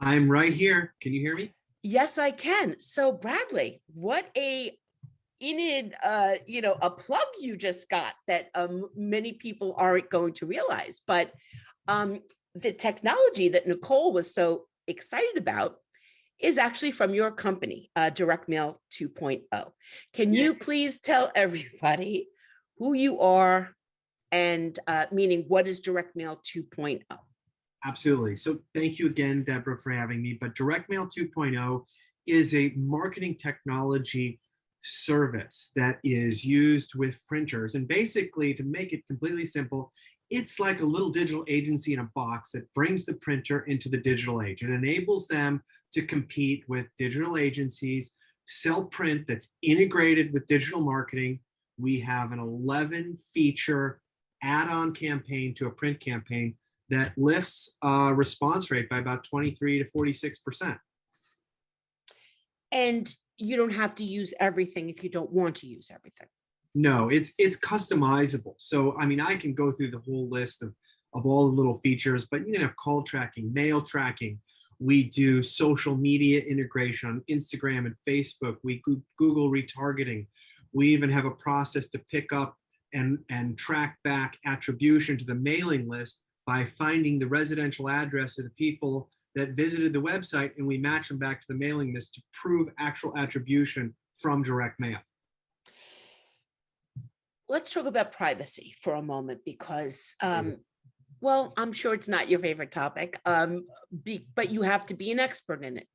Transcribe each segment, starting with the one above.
I'm right here. Can you hear me? Yes, I can. So, Bradley, what a plug you just got that many people aren't going to realize. But um, the technology that Nicole was so excited about is actually from your company, DirectMail 2.0. Can Yeah, you please tell everybody who you are and meaning what is DirectMail 2.0? absolutely. So thank you again, Deborah, for having me. But DirectMail 2.0 is a marketing technology service that is used with printers. And basically, to make it completely simple, it's like a little digital agency in a box that brings the printer into the digital age. It enables them to compete with digital agencies, sell print that's integrated with digital marketing. We have an 11 feature add-on campaign to a print campaign that lifts response rate by about 23 to 46%. And you don't have to use everything if you don't want to use everything. No, it's customizable. So I mean, I can go through the whole list of all the little features, but you can have call tracking, mail tracking. We do social media integration on Instagram and Facebook. We Google retargeting. We even have a process to pick up and track back attribution to the mailing list by finding the residential address of the people that visited the website, and we match them back to the mailing list to prove actual attribution from direct mail. Let's talk about privacy for a moment because, well, I'm sure it's not your favorite topic, but you have to be an expert in it,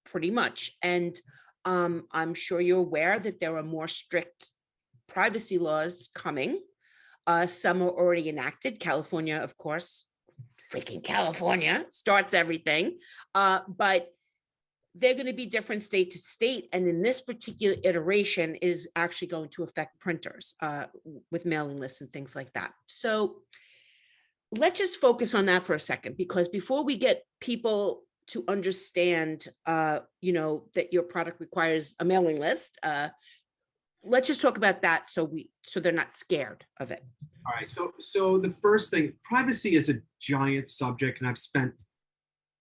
pretty much. And I'm sure you're aware that there are more strict privacy laws coming. Some are already enacted. California, of course, freaking California starts everything. But they're going to be different state to state. And in this particular iteration is actually going to affect printers with mailing lists and things like that. So let's just focus on that for a second, because before we get people to understand, that your product requires a mailing list, let's just talk about that so they're not scared of it. All right. So the first thing, privacy is a giant subject, and I've spent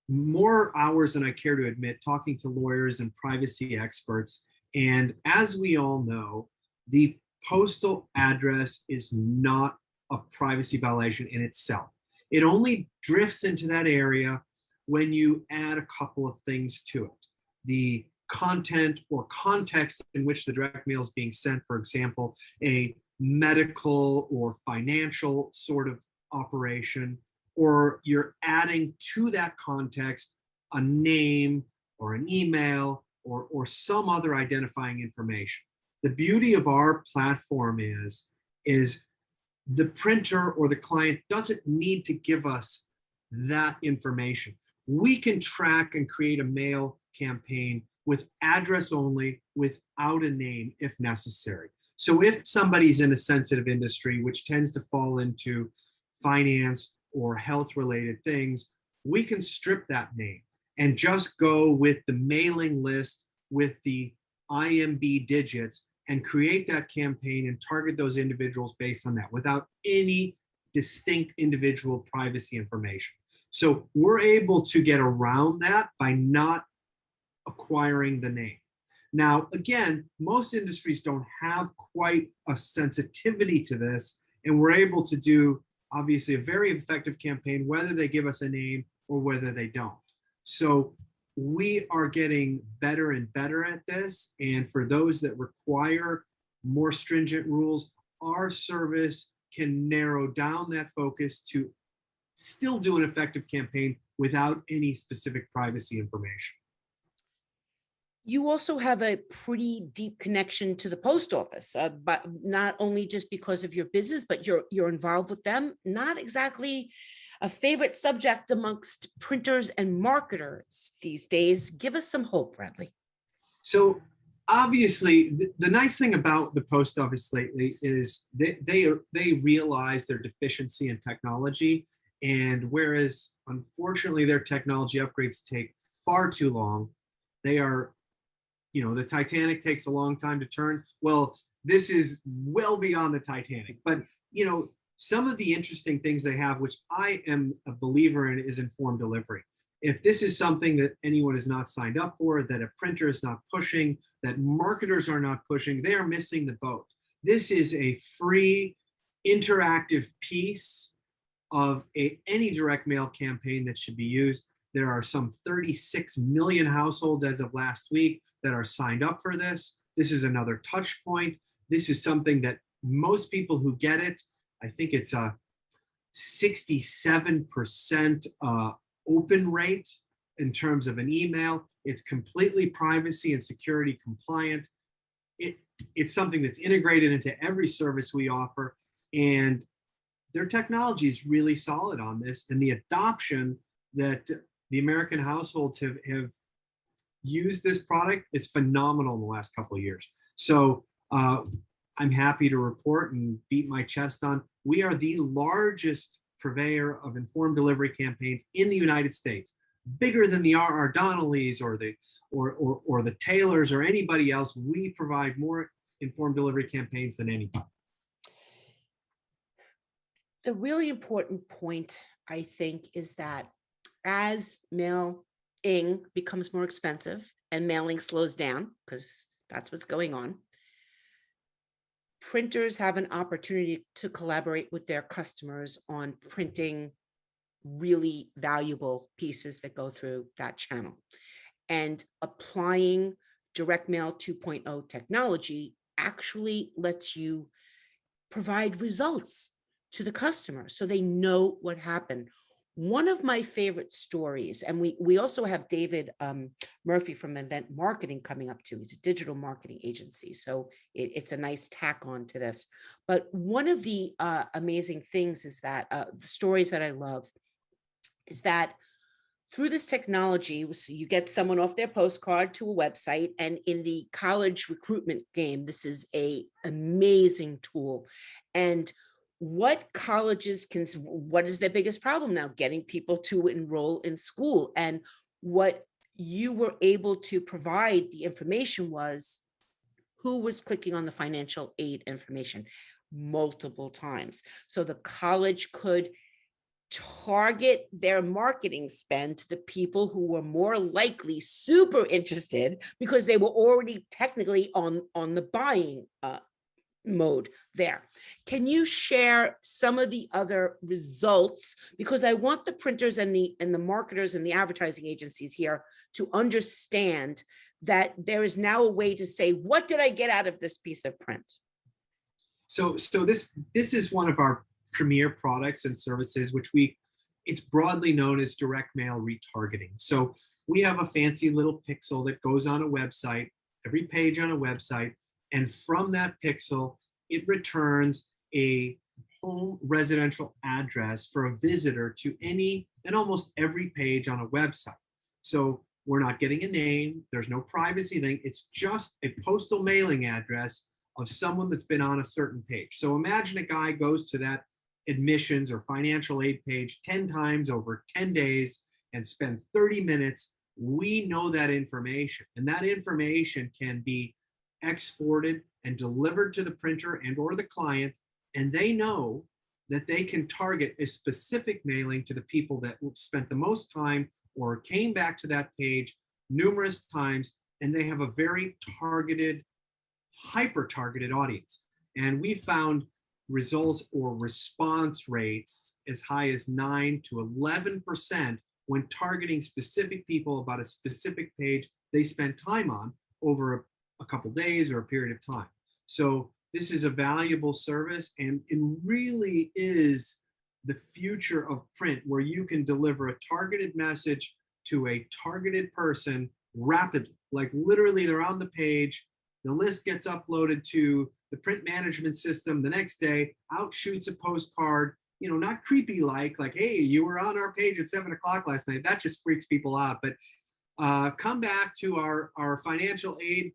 more hours than I care to admit talking to lawyers and privacy experts. And as we all know, the postal address is not a privacy violation in itself. It only drifts into that area when you add a couple of things to it. The content or context in which the direct mail is being sent, for example, a medical or financial sort of operation, or you're adding to that context a name or an email or some other identifying information. The beauty of our platform is the printer or the client doesn't need to give us that information. We can track and create a mail campaign with address only, without a name if necessary. So if somebody's in a sensitive industry, which tends to fall into finance or health related things, we can strip that name and just go with the mailing list with the IMB digits and create that campaign and target those individuals based on that without any distinct individual privacy information. So we're able to get around that by not acquiring the name. Now, again, most industries don't have quite a sensitivity to this, and we're able to do obviously a very effective campaign, whether they give us a name or whether they don't. So we are getting better and better at this. And for those that require more stringent rules, our service can narrow down that focus to still do an effective campaign without any specific privacy information. You also have a pretty deep connection to the post office, but not only just because of your business, but you're involved with them. Not exactly a favorite subject amongst printers and marketers these days. Give us some hope, Bradley. So obviously, the nice thing about the post office lately is they realize their deficiency in technology, and whereas unfortunately their technology upgrades take far too long, they are, the Titanic takes a long time to turn. Well, this is well beyond the Titanic. But, some of the interesting things they have, which I am a believer in, is informed delivery. if this is something that anyone is not signed up for, that a printer is not pushing, that marketers are not pushing, they are missing the boat. This is a free, interactive piece of any direct mail campaign that should be used. There are some 36 million households as of last week that are signed up for this. This is another touch point. This is something that most people who get it, I think it's a 67% open rate in terms of an email. It's completely privacy and security compliant. It's something that's integrated into every service we offer, and their technology is really solid on this. And the adoption that the American households have used this product is phenomenal in the last couple of years. So I'm happy to report and beat my chest on, we are the largest purveyor of informed delivery campaigns in the United States, bigger than the R.R. Donnellys or the Taylors or anybody else. We provide more informed delivery campaigns than anybody. The really important point, I think, is that as mailing becomes more expensive and mailing slows down, because that's what's going on, printers have an opportunity to collaborate with their customers on printing really valuable pieces that go through that channel. And applying DirectMail 2.0 technology actually lets you provide results to the customer so they know what happened. One of my favorite stories, and we also have David Murphy from Event Marketing coming up too. He's a digital marketing agency, so it's a nice tack on to this. But one of the amazing things is that the stories that I love is that through this technology, so you get someone off their postcard to a website, and in the college recruitment game, this is an amazing tool. And what colleges what is their biggest problem now? Getting people to enroll in school. And what you were able to provide the information was who was clicking on the financial aid information multiple times. So the college could target their marketing spend to the people who were more likely super interested because they were already technically on the buying mode there. Can you share some of the other results? Because I want the printers and the marketers and the advertising agencies here to understand that there is now a way to say, what did I get out of this piece of print? So this is one of our premier products and services, which it's broadly known as direct mail retargeting. So we have a fancy little pixel that goes on a website, every page on a website, and from that pixel, it returns a home residential address for a visitor to any and almost every page on a website. So we're not getting a name, there's no privacy thing, it's just a postal mailing address of someone that's been on a certain page. So imagine a guy goes to that admissions or financial aid page 10 times over 10 days and spends 30 minutes. We know that information, and that information can be exported and delivered to the printer and or the client, and they know that they can target a specific mailing to the people that spent the most time or came back to that page numerous times, and they have a very targeted, hyper-targeted audience. And we found results or response rates as high as 9 to 11% when targeting specific people about a specific page they spent time on over a couple days or a period of time. So this is a valuable service, and it really is the future of print, where you can deliver a targeted message to a targeted person rapidly. Like literally they're on the page, the list gets uploaded to the print management system the next day, out shoots a postcard, not creepy like, hey, you were on our page at 7 o'clock last night. That just freaks people out. But come back to our financial aid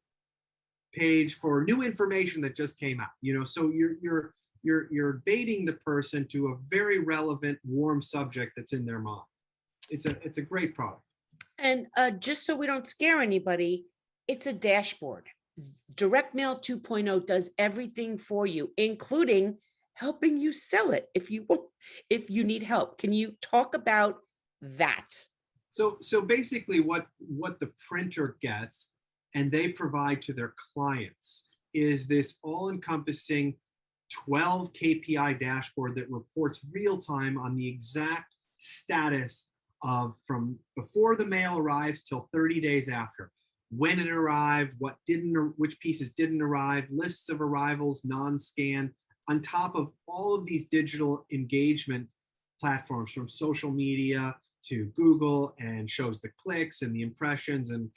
page for new information that just came out. So you're baiting the person to a very relevant, warm subject that's in their mind. It's a great product. And just so we don't scare anybody, it's a dashboard. DirectMail 2.0 does everything for you, including helping you sell it if you need help. Can you talk about that? So basically what the printer gets and they provide to their clients is this all-encompassing 12 KPI dashboard that reports real time on the exact status of from before the mail arrives till 30 days after. When it arrived, what didn't, which pieces didn't arrive, lists of arrivals, non-scan, on top of all of these digital engagement platforms from social media to Google, and shows the clicks and the impressions and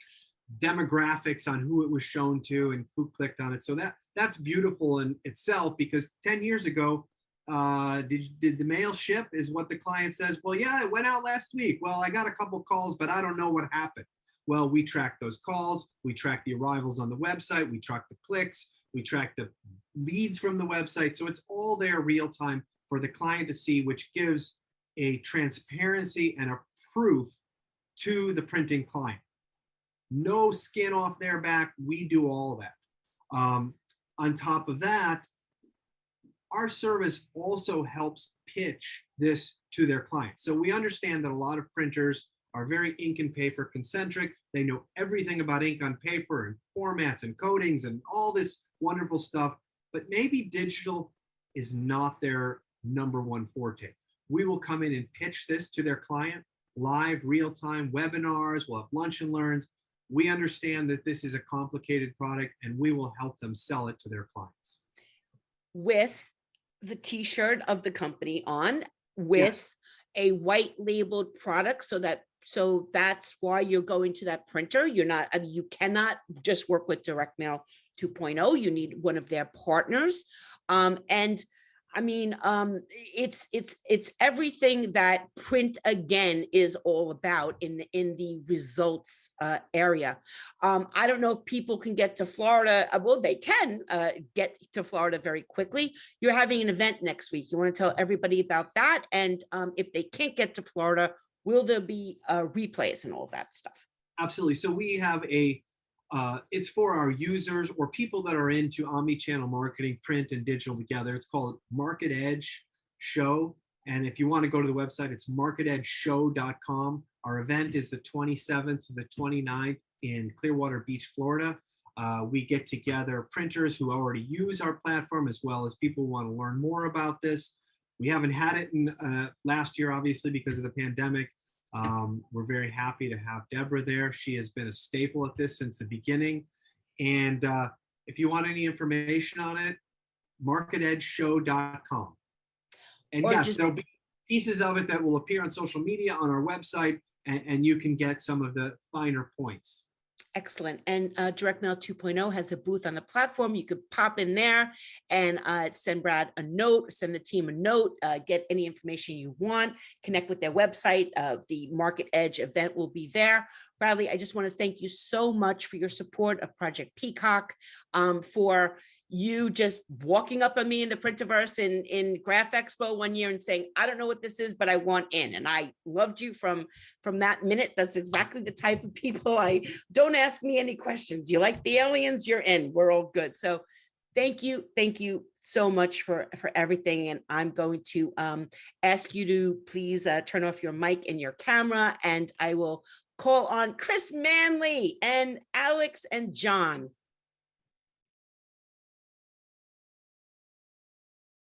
demographics on who it was shown to and who clicked on it. So that's beautiful in itself, because 10 years ago, did the mail ship, is what the client says. Well, yeah, it went out last week. Well, I got a couple calls, but I don't know what happened. Well, we track those calls, we track the arrivals on the website, we track the clicks, we track the leads from the website. So it's all there real time for the client to see, which gives a transparency and a proof to the printing client. No skin off their back. We do all that. On top of that, our service also helps pitch this to their clients. So we understand that a lot of printers are very ink and paper concentric. They know everything about ink on paper and formats and coatings and all this wonderful stuff, but maybe digital is not their number one forte. We will come in and pitch this to their client, live, real-time webinars. We'll have lunch and learns. We understand that this is a complicated product, and we will help them sell it to their clients. With the t-shirt of the company on, with a white labeled product, so that's why you're going to that printer. You're not, I mean, you cannot just work with DirectMail 2.0. You need one of their partners. And I mean, it's everything that print again is all about in the results area. I don't know if people can get to Florida. Well, they can get to Florida very quickly. You're having an event next week. You want to tell everybody about that? And if they can't get to Florida, will there be replays and all that stuff? Absolutely. So we have it's for our users or people that are into omni-channel marketing, print and digital together. It's called Market Edge Show. And if you want to go to the website, it's marketedgeshow.com. Our event is the 27th to the 29th in Clearwater Beach, Florida. We get together printers who already use our platform, as well as people who want to learn more about this. We haven't had it in last year, obviously, because of the pandemic. We're very happy to have Deborah there. She has been a staple at this since the beginning. And if you want any information on it, marketedgeshow.com. And yes, there'll be pieces of it that will appear on social media, on our website, and you can get some of the finer points. Excellent. And DirectMail 2.0 has a booth on the platform. You could pop in there and send Brad a note, send the team a note, get any information you want, connect with their website. The Market Edge event will be there. Bradley, I just want to thank you so much for your support of Project Peacock, for you just walking up on me in the Printerverse in Graph Expo one year and saying, I don't know what this is, but I want in. And I loved you from that minute. That's exactly the type of people don't ask me any questions. You like the aliens, you're in, we're all good. So thank you so much for everything. And I'm going to ask you to please turn off your mic and your camera, and I will call on Chris Manley and Alex and John.